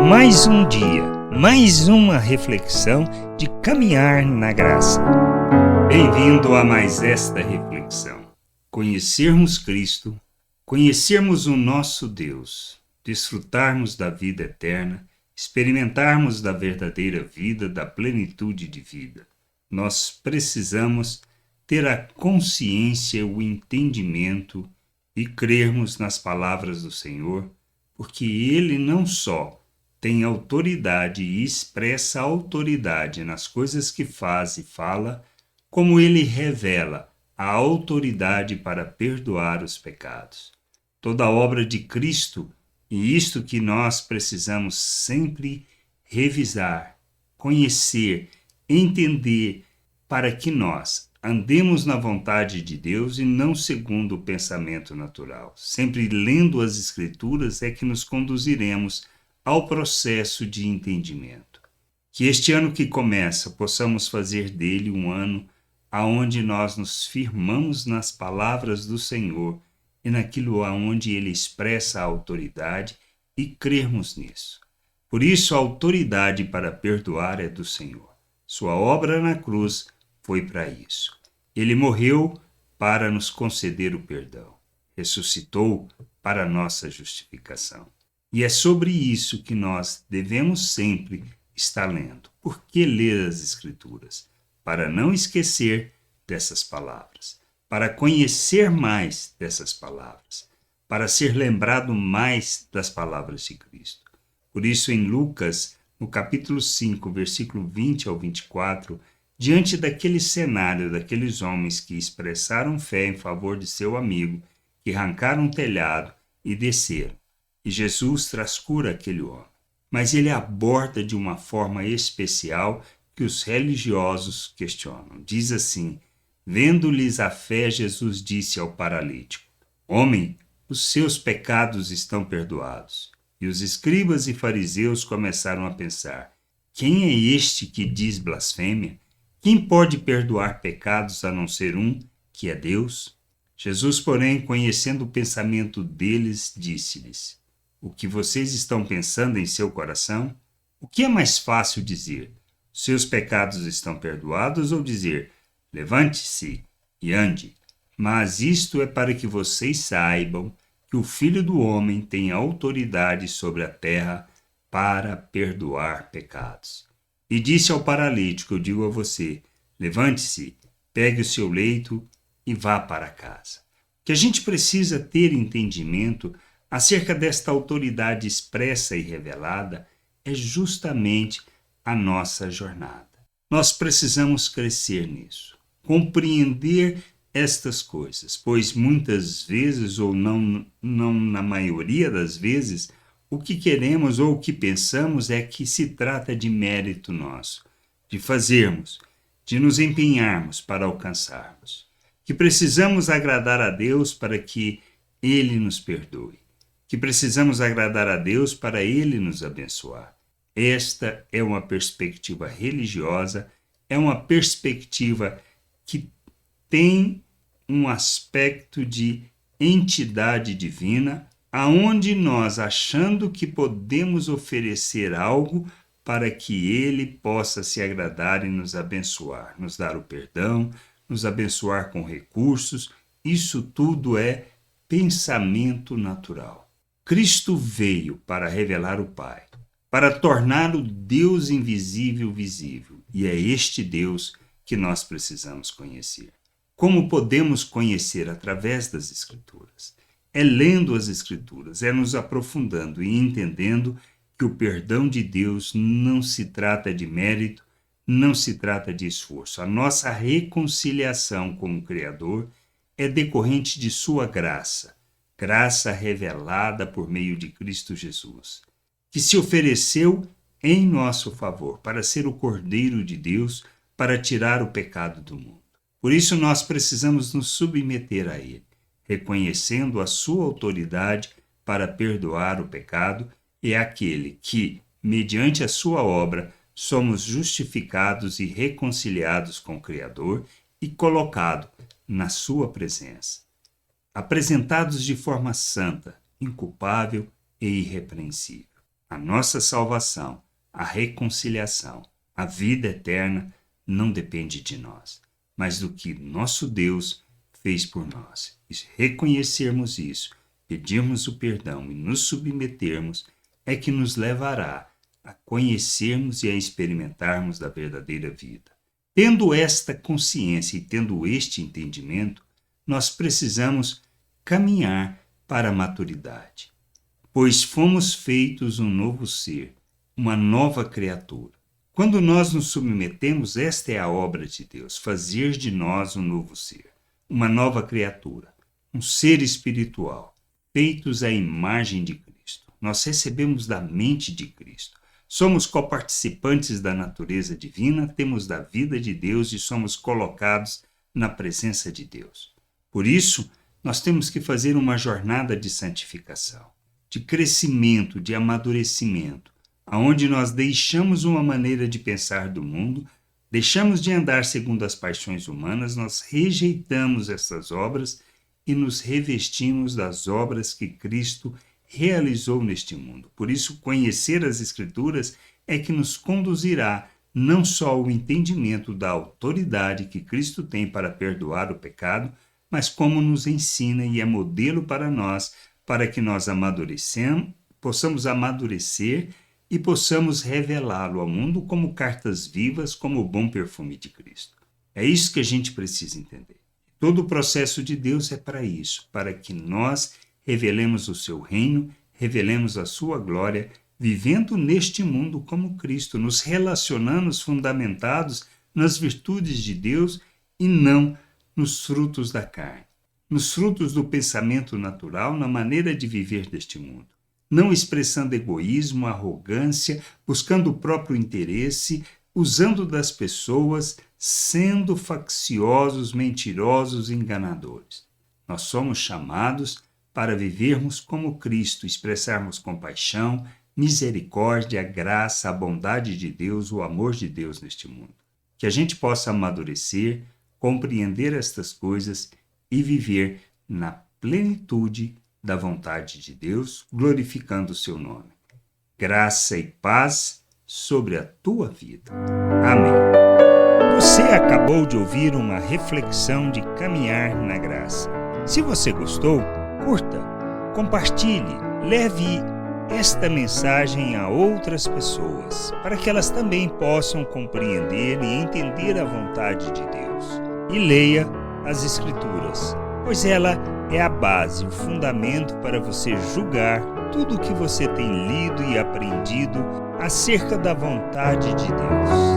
Mais um dia, mais uma reflexão de caminhar na graça. Bem-vindo a mais esta reflexão. Conhecermos Cristo, conhecermos o nosso Deus, desfrutarmos da vida eterna, experimentarmos da verdadeira vida, da plenitude de vida. Nós precisamos ter a consciência, o entendimento e crermos nas palavras do Senhor, porque Ele não só tem autoridade e expressa autoridade nas coisas que faz e fala, como Ele revela a autoridade para perdoar os pecados. Toda a obra de Cristo, e isto que nós precisamos sempre revisar, conhecer, entender, para que nós andemos na vontade de Deus e não segundo o pensamento natural. Sempre lendo as Escrituras é que nos conduziremos ao processo de entendimento. Que este ano que começa possamos fazer dele um ano aonde nós nos firmamos nas palavras do Senhor e naquilo aonde ele expressa a autoridade e crermos nisso. Por isso a autoridade para perdoar é do Senhor. Sua obra na cruz foi para isso. Ele morreu para nos conceder o perdão. Ressuscitou para a nossa justificação. E é sobre isso que nós devemos sempre estar lendo. Por que ler as Escrituras? Para não esquecer dessas palavras, para conhecer mais dessas palavras, para ser lembrado mais das palavras de Cristo. Por isso, em Lucas, no capítulo 5, versículo 20 ao 24, diante daquele cenário daqueles homens que expressaram fé em favor de seu amigo, que arrancaram um telhado e desceram, e Jesus traz cura àquele homem. Mas ele aborda de uma forma especial que os religiosos questionam. Diz assim: vendo-lhes a fé, Jesus disse ao paralítico: homem, os seus pecados estão perdoados. E os escribas e fariseus começaram a pensar: quem é este que diz blasfêmia? Quem pode perdoar pecados a não ser um, que é Deus? Jesus, porém, conhecendo o pensamento deles, disse-lhes: o que vocês estão pensando em seu coração? O que é mais fácil dizer: seus pecados estão perdoados, ou dizer: levante-se e ande? Mas isto é para que vocês saibam que o Filho do Homem tem autoridade sobre a terra para perdoar pecados. E disse ao paralítico: eu digo a você, levante-se, pegue o seu leito e vá para casa. O que a gente precisa ter entendimento acerca desta autoridade expressa e revelada é justamente a nossa jornada. Nós precisamos crescer nisso, compreender estas coisas, pois muitas vezes, ou não na maioria das vezes, o que queremos ou o que pensamos é que se trata de mérito nosso, de fazermos, de nos empenharmos para alcançarmos, que precisamos agradar a Deus para que Ele nos perdoe, que precisamos agradar a Deus para Ele nos abençoar. Esta é uma perspectiva religiosa, é uma perspectiva que tem um aspecto de entidade divina, aonde nós, achando que podemos oferecer algo para que Ele possa se agradar e nos abençoar, nos dar o perdão, nos abençoar com recursos, isso tudo é pensamento natural. Cristo veio para revelar o Pai, para tornar o Deus invisível visível, e é este Deus que nós precisamos conhecer. Como podemos conhecer? Através das Escrituras. É lendo as Escrituras, é nos aprofundando e entendendo que o perdão de Deus não se trata de mérito, não se trata de esforço. A nossa reconciliação com o Criador é decorrente de sua graça, graça revelada por meio de Cristo Jesus, que se ofereceu em nosso favor para ser o Cordeiro de Deus, para tirar o pecado do mundo. Por isso nós precisamos nos submeter a Ele, reconhecendo a sua autoridade para perdoar o pecado, e é aquele que, mediante a sua obra, somos justificados e reconciliados com o Criador e colocados na sua presença, apresentados de forma santa, inculpável e irrepreensível. A nossa salvação, a reconciliação, a vida eterna não depende de nós, mas do que nosso Deus fez por nós. E se reconhecermos isso, pedirmos o perdão e nos submetermos, é que nos levará a conhecermos e a experimentarmos da verdadeira vida. Tendo esta consciência e tendo este entendimento, nós precisamos caminhar para a maturidade, pois fomos feitos um novo ser, uma nova criatura. Quando nós nos submetemos, esta é a obra de Deus, fazer de nós um novo ser, uma nova criatura, um ser espiritual, feitos à imagem de Cristo. Nós recebemos da mente de Cristo. Somos coparticipantes da natureza divina, temos da vida de Deus e somos colocados na presença de Deus. Por isso, nós temos que fazer uma jornada de santificação, de crescimento, de amadurecimento, aonde nós deixamos uma maneira de pensar do mundo, deixamos de andar segundo as paixões humanas, nós rejeitamos essas obras e nos revestimos das obras que Cristo realizou neste mundo. Por isso, conhecer as Escrituras é que nos conduzirá não só ao entendimento da autoridade que Cristo tem para perdoar o pecado, mas como nos ensina e é modelo para nós, para que nós possamos amadurecer e possamos revelá-lo ao mundo como cartas vivas, como o bom perfume de Cristo. É isso que a gente precisa entender. Todo o processo de Deus é para isso, para que nós revelemos o seu reino, revelemos a sua glória, vivendo neste mundo como Cristo, nos relacionando fundamentados nas virtudes de Deus e não nos frutos da carne, nos frutos do pensamento natural, na maneira de viver deste mundo, não expressando egoísmo, arrogância, buscando o próprio interesse, usando das pessoas, sendo facciosos, mentirosos e enganadores. Nós somos chamados para vivermos como Cristo, expressarmos compaixão, misericórdia, a graça, a bondade de Deus, o amor de Deus neste mundo. Que a gente possa amadurecer, compreender estas coisas e viver na plenitude da vontade de Deus, glorificando o seu nome. Graça e paz sobre a tua vida. Amém. Você acabou de ouvir uma reflexão de caminhar na graça. Se você gostou, curta, compartilhe, leve esta mensagem a outras pessoas, para que elas também possam compreender e entender a vontade de Deus. E leia as Escrituras, pois ela é a base, o fundamento para você julgar tudo o que você tem lido e aprendido acerca da vontade de Deus.